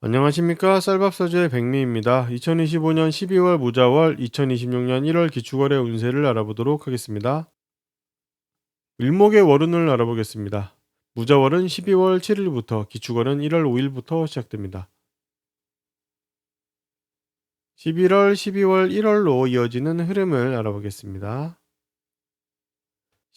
안녕하십니까. 쌀밥서주의 백미입니다. 2025년 12월 무자월, 2026년 1월 기축월의 운세를 알아보도록 하겠습니다. 을목의 월운을 알아보겠습니다. 무자월은 12월 7일부터, 기축월은 1월 5일부터 시작됩니다. 11월, 12월, 1월로 이어지는 흐름을 알아보겠습니다.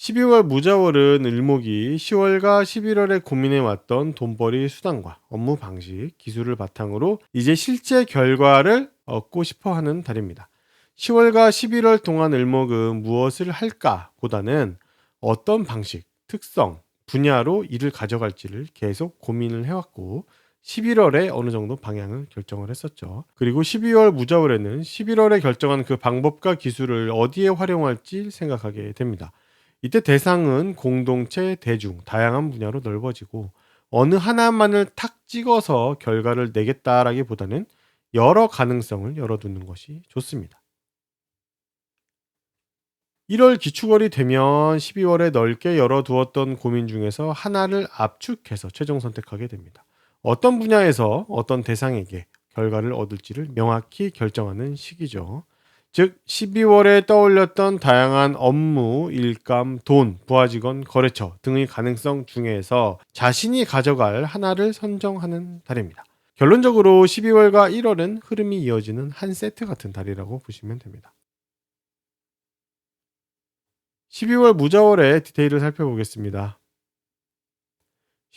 12월 무자월은 을목이 10월과 11월에 고민해왔던 돈벌이 수단과 업무 방식, 기술을 바탕으로 이제 실제 결과를 얻고 싶어 하는 달입니다. 10월과 11월 동안 을목은 무엇을 할까 보다는 어떤 방식, 특성, 분야로 일을 가져갈지를 계속 고민을 해왔고 11월에 어느 정도 방향을 결정을 했었죠. 그리고 12월 무자월에는 11월에 결정한 그 방법과 기술을 어디에 활용할지 생각하게 됩니다. 이때 대상은 공동체, 대중, 다양한 분야로 넓어지고 어느 하나만을 탁 찍어서 결과를 내겠다라기보다는 여러 가능성을 열어두는 것이 좋습니다. 1월 기축월이 되면 12월에 넓게 열어두었던 고민 중에서 하나를 압축해서 최종 선택하게 됩니다. 어떤 분야에서 어떤 대상에게 결과를 얻을지를 명확히 결정하는 시기죠. 즉 12월에 떠올렸던 다양한 업무, 일감, 돈, 부하직원, 거래처 등의 가능성 중에서 자신이 가져갈 하나를 선정하는 달입니다. 결론적으로 12월과 1월은 흐름이 이어지는 한 세트 같은 달이라고 보시면 됩니다. 12월 무자월의 디테일을 살펴보겠습니다.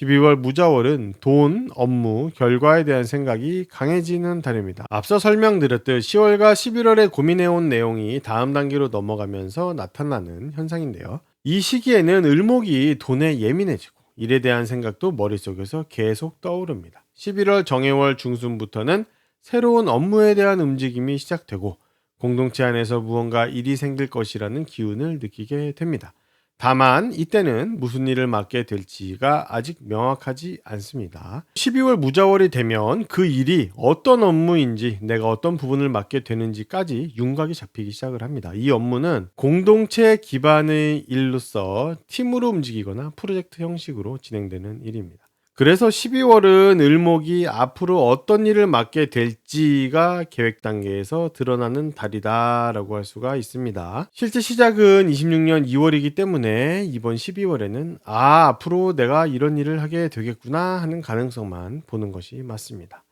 12월 무자월은 돈, 업무, 결과에 대한 생각이 강해지는 달입니다. 앞서 설명드렸듯 10월과 11월에 고민해온 내용이 다음 단계로 넘어가면서 나타나는 현상인데요. 이 시기에는 을목이 돈에 예민해지고 일에 대한 생각도 머릿속에서 계속 떠오릅니다. 11월 정해월 중순부터는 새로운 업무에 대한 움직임이 시작되고 공동체 안에서 무언가 일이 생길 것이라는 기운을 느끼게 됩니다. 다만 이때는 무슨 일을 맡게 될지가 아직 명확하지 않습니다. 12월 무자월이 되면 그 일이 어떤 업무인지 내가 어떤 부분을 맡게 되는지까지 윤곽이 잡히기 시작을 합니다. 이 업무는 공동체 기반의 일로서 팀으로 움직이거나 프로젝트 형식으로 진행되는 일입니다. 그래서 12월은 을목이 앞으로 어떤 일을 맡게 될지가 계획 단계에서 드러나는 달이다라고 할 수가 있습니다. 실제 시작은 26년 2월이기 때문에 이번 12월에는 앞으로 내가 이런 일을 하게 되겠구나 하는 가능성만 보는 것이 맞습니다.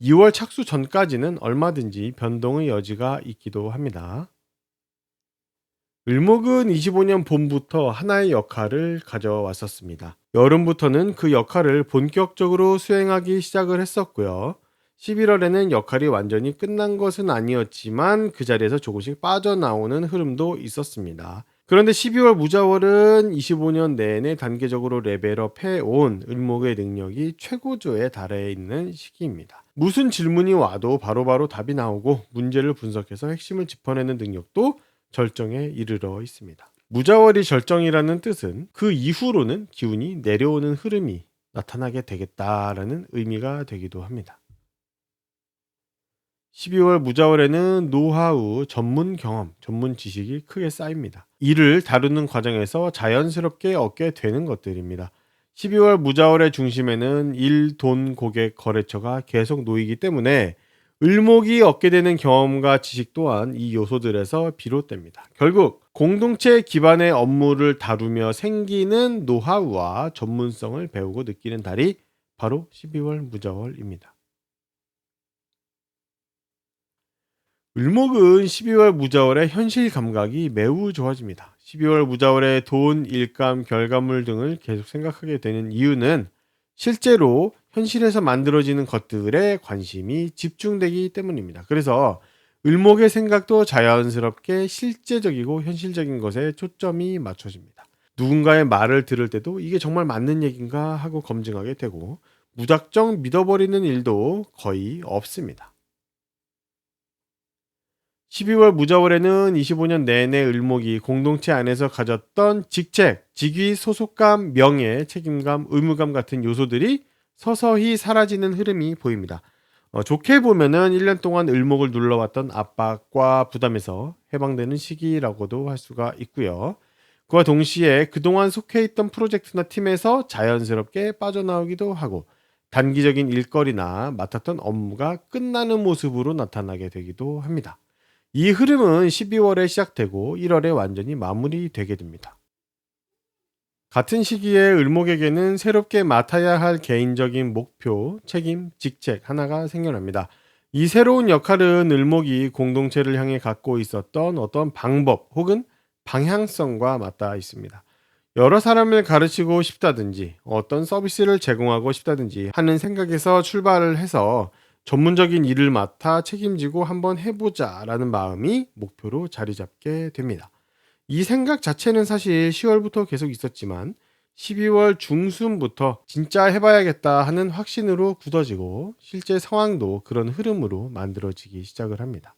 2월 착수 전까지는 얼마든지 변동의 여지가 있기도 합니다. 을목은 25년 봄부터 하나의 역할을 가져왔었습니다. 여름부터는 그 역할을 본격적으로 수행하기 시작을 했었고요. 11월에는 역할이 완전히 끝난 것은 아니었지만 그 자리에서 조금씩 빠져나오는 흐름도 있었습니다. 그런데 12월 무자월은 25년 내내 단계적으로 레벨업 해온 을목의 능력이 최고조에 달해 있는 시기입니다. 무슨 질문이 와도 바로바로 답이 나오고 문제를 분석해서 핵심을 짚어내는 능력도 절정에 이르러 있습니다. 무자월이 절정이라는 뜻은 그 이후로는 기운이 내려오는 흐름이 나타나게 되겠다라는 의미가 되기도 합니다. 12월 무자월에는 노하우, 전문 경험, 전문 지식이 크게 쌓입니다. 일을 다루는 과정에서 자연스럽게 얻게 되는 것들입니다. 12월 무자월의 중심에는 일, 돈, 고객, 거래처가 계속 놓이기 때문에 을목이 얻게 되는 경험과 지식 또한 이 요소들에서 비롯됩니다. 결국 공동체 기반의 업무를 다루며 생기는 노하우와 전문성을 배우고 느끼는 달이 바로 12월 무자월입니다. 을목은 12월 무자월의 현실 감각이 매우 좋아집니다. 12월 무자월의 돈, 일감, 결과물 등을 계속 생각하게 되는 이유는 실제로 현실에서 만들어지는 것들에 관심이 집중되기 때문입니다. 그래서 을목의 생각도 자연스럽게 실제적이고 현실적인 것에 초점이 맞춰집니다. 누군가의 말을 들을 때도 이게 정말 맞는 얘기인가 하고 검증하게 되고 무작정 믿어버리는 일도 거의 없습니다. 12월 무자월에는 25년 내내 을목이 공동체 안에서 가졌던 직책, 직위, 소속감, 명예, 책임감, 의무감 같은 요소들이 서서히 사라지는 흐름이 보입니다. 좋게 보면은 1년 동안 을목을 눌러왔던 압박과 부담에서 해방되는 시기라고도 할 수가 있고요. 그와 동시에 그동안 속해 있던 프로젝트나 팀에서 자연스럽게 빠져나오기도 하고 단기적인 일거리나 맡았던 업무가 끝나는 모습으로 나타나게 되기도 합니다. 이 흐름은 12월에 시작되고 1월에 완전히 마무리되게 됩니다. 같은 시기에 을목에게는 새롭게 맡아야 할 개인적인 목표, 책임, 직책 하나가 생겨납니다. 이 새로운 역할은 을목이 공동체를 향해 갖고 있었던 어떤 방법 혹은 방향성과 맞닿아 있습니다. 여러 사람을 가르치고 싶다든지 어떤 서비스를 제공하고 싶다든지 하는 생각에서 출발을 해서 전문적인 일을 맡아 책임지고 한번 해보자 라는 마음이 목표로 자리 잡게 됩니다. 이 생각 자체는 사실 10월부터 계속 있었지만 12월 중순부터 진짜 해봐야겠다 하는 확신으로 굳어지고 실제 상황도 그런 흐름으로 만들어지기 시작을 합니다.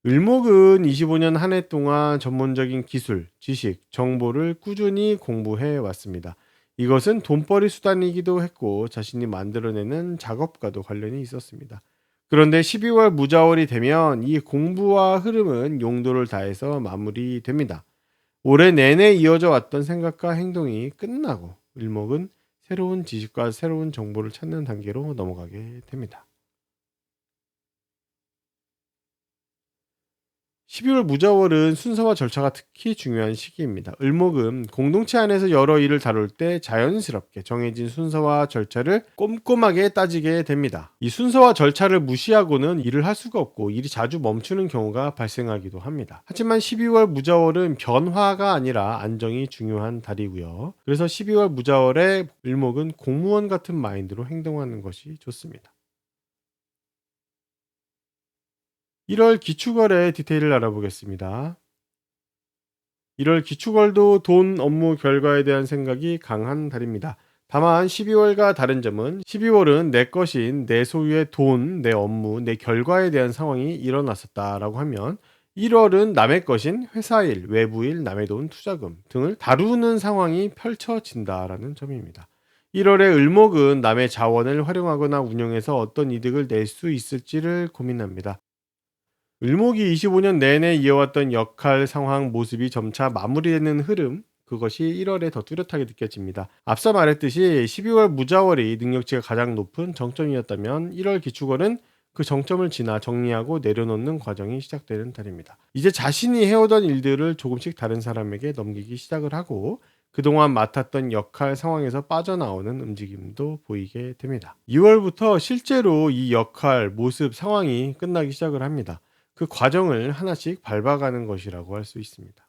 을목은 25년 한 해 동안 전문적인 기술, 지식, 정보를 꾸준히 공부해 왔습니다. 이것은 돈벌이 수단이기도 했고 자신이 만들어내는 작업과도 관련이 있었습니다. 그런데 12월 무자월이 되면 이 공부와 흐름은 용도를 다해서 마무리됩니다. 올해 내내 이어져 왔던 생각과 행동이 끝나고 을목은 새로운 지식과 새로운 정보를 찾는 단계로 넘어가게 됩니다. 12월 무자월은 순서와 절차가 특히 중요한 시기입니다. 을목은 공동체 안에서 여러 일을 다룰 때 자연스럽게 정해진 순서와 절차를 꼼꼼하게 따지게 됩니다. 이 순서와 절차를 무시하고는 일을 할 수가 없고 일이 자주 멈추는 경우가 발생하기도 합니다. 하지만 12월 무자월은 변화가 아니라 안정이 중요한 달이고요. 그래서 12월 무자월에 을목은 공무원 같은 마인드로 행동하는 것이 좋습니다. 1월 기축월의 디테일을 알아보겠습니다. 1월 기축월도 돈 업무 결과에 대한 생각이 강한 달입니다. 다만 12월과 다른 점은 12월은 내 것인 내 소유의 돈, 내 업무, 내 결과에 대한 상황이 일어났었다라고 하면 1월은 남의 것인 회사일, 외부일, 남의 돈, 투자금 등을 다루는 상황이 펼쳐진다라는 점입니다. 1월의 을목은 남의 자원을 활용하거나 운용해서 어떤 이득을 낼 수 있을지를 고민합니다. 을목이 25년 내내 이어왔던 역할, 상황, 모습이 점차 마무리되는 흐름, 그것이 1월에 더 뚜렷하게 느껴집니다. 앞서 말했듯이 12월 무자월이 능력치가 가장 높은 정점이었다면 1월 기축월은 그 정점을 지나 정리하고 내려놓는 과정이 시작되는 달입니다. 이제 자신이 해오던 일들을 조금씩 다른 사람에게 넘기기 시작을 하고 그동안 맡았던 역할 상황에서 빠져나오는 움직임도 보이게 됩니다. 2월부터 실제로 이 역할, 모습, 상황이 끝나기 시작을 합니다. 그 과정을 하나씩 밟아가는 것이라고 할 수 있습니다.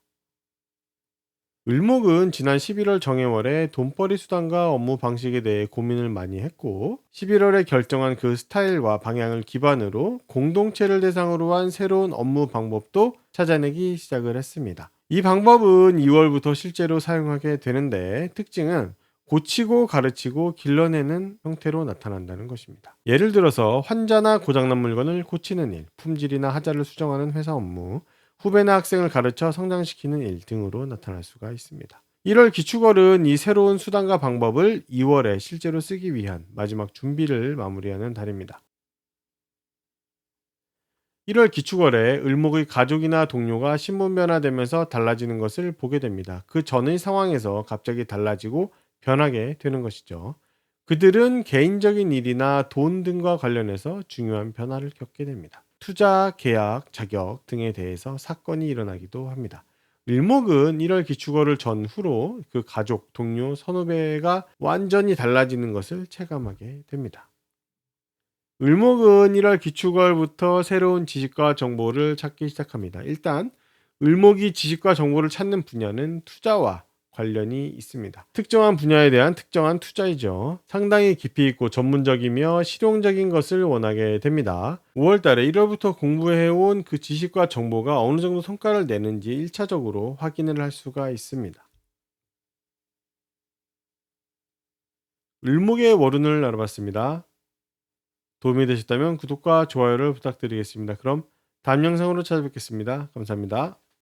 을목은 지난 11월 정해월에 돈벌이 수단과 업무 방식에 대해 고민을 많이 했고 11월에 결정한 그 스타일과 방향을 기반으로 공동체를 대상으로 한 새로운 업무 방법도 찾아내기 시작을 했습니다. 이 방법은 2월부터 실제로 사용하게 되는데 특징은 고치고 가르치고 길러내는 형태로 나타난다는 것입니다. 예를 들어서 환자나 고장난 물건을 고치는 일, 품질이나 하자를 수정하는 회사 업무, 후배나 학생을 가르쳐 성장시키는 일 등으로 나타날 수가 있습니다. 1월 기축월은 이 새로운 수단과 방법을 2월에 실제로 쓰기 위한 마지막 준비를 마무리하는 달입니다. 1월 기축월에 을목의 가족이나 동료가 신분 변화되면서 달라지는 것을 보게 됩니다. 그 전의 상황에서 갑자기 달라지고 변하게 되는 것이죠. 그들은 개인적인 일이나 돈 등과 관련해서 중요한 변화를 겪게 됩니다. 투자, 계약, 자격 등에 대해서 사건이 일어나기도 합니다. 을목은 1월 기축월을 전후로 그 가족, 동료, 선후배가 완전히 달라지는 것을 체감하게 됩니다. 을목은 1월 기축월부터 새로운 지식과 정보를 찾기 시작합니다. 일단 을목이 지식과 정보를 찾는 분야는 투자와 관련이 있습니다. 특정한 분야에 대한 특정한 투자이죠. 상당히 깊이 있고 전문적이며 실용적인 것을 원하게 됩니다. 5월 달에 1월부터 공부해온 그 지식과 정보가 어느 정도 성과를 내는지 1차적으로 확인을 할 수가 있습니다. 을목의 월운을 알아봤습니다. 도움이 되셨다면 구독과 좋아요를 부탁드리겠습니다. 그럼 다음 영상으로 찾아뵙겠습니다. 감사합니다.